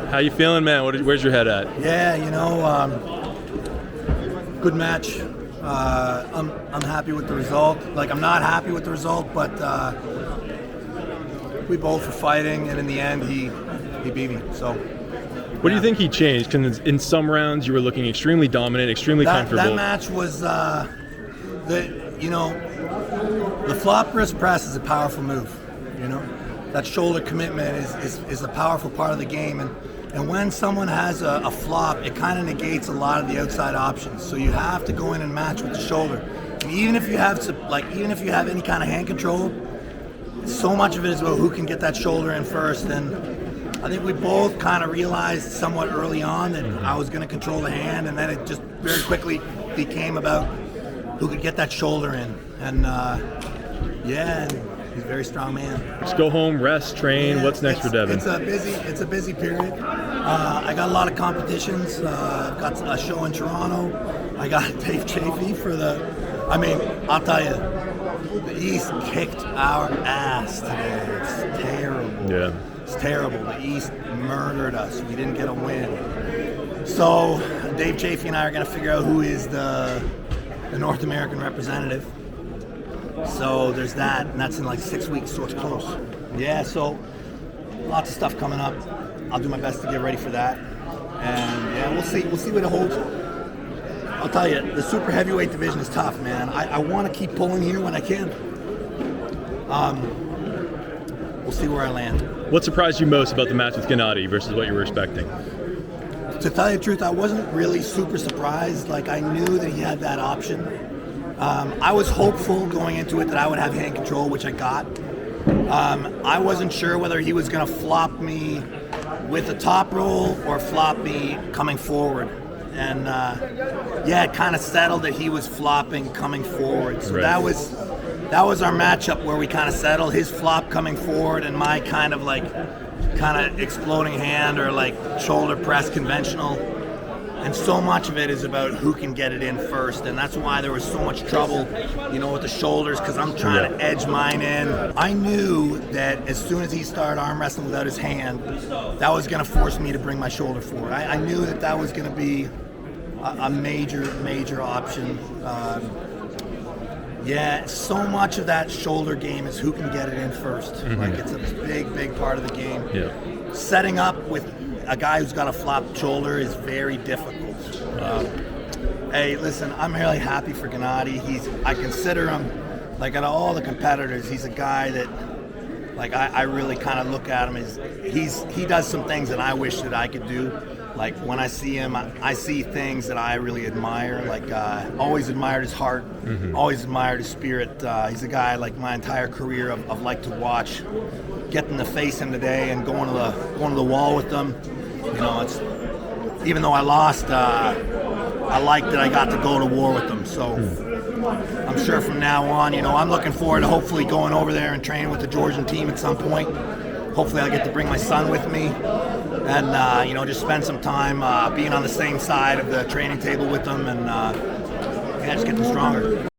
How you feeling, man? Where's your head at? Yeah, good match. I'm happy with the result. Like, I'm not happy with the result, but we both were fighting, and in the end, he beat me. So. What do you think he changed? Because in some rounds you were looking extremely dominant, extremely comfortable. That match was the flop wrist press is a powerful move. That shoulder commitment is a powerful part of the game, and when someone has a flop, it kind of negates a lot of the outside options. So you have to go in and match with the shoulder. And even if you have any kind of hand control, so much of it is about who can get that shoulder in first. And I think we both kind of realized somewhat early on that I was going to control the hand, and then it just very quickly became about who could get that shoulder in. And he's a very strong man. Just go home, rest, train. Yeah, what's next for Devon? It's a busy period. I got a lot of competitions. I've got a show in Toronto. I got Dave Chafee for I'll tell you, the East kicked our ass today. It's terrible. Yeah. It's terrible. The East murdered us. We didn't get a win. So Dave Chafee and I are going to figure out who is the North American representative. So there's that, and that's in like 6 weeks, so it's close. Yeah, so lots of stuff coming up. I'll do my best to get ready for that. And yeah, we'll see what it holds. I'll tell you, the super heavyweight division is tough, man. I want to keep pulling here when I can. We'll see where I land. What surprised you most about the match with Genadi versus what you were expecting? To tell you the truth, I wasn't really super surprised. Like, I knew that he had that option. I was hopeful going into it that I would have hand control, which I got. I wasn't sure whether he was going to flop me with a top roll or flop me coming forward. And it kind of settled that he was flopping coming forward. So that was our matchup where we kind of settled, his flop coming forward and my kind of exploding hand or like shoulder press conventional. And so much of it is about who can get it in first, and that's why there was so much trouble, with the shoulders, because I'm trying to edge mine in. I knew that as soon as he started arm wrestling without his hand, that was going to force me to bring my shoulder forward. I knew that was going to be a major option. So much of that shoulder game is who can get it in first. Mm-hmm. Like, it's a big part of the game. Yeah. Setting up with a guy who's got a flopped shoulder is very difficult. Hey, listen, I'm really happy for Genadi. I consider him, like, out of all the competitors, he's a guy that, like, I really kind of look at him as he does some things that I wish that I could do. Like, when I see him, I see things that I really admire. Like, always admired his heart, always admired his spirit. He's a guy, like, my entire career I've liked to watch. Getting to face him today and going to the wall with them. It's, even though I lost, I like that I got to go to war with them. So I'm sure from now on, I'm looking forward to hopefully going over there and training with the Georgian team at some point. Hopefully I get to bring my son with me and, just spend some time being on the same side of the training table with them and just getting stronger.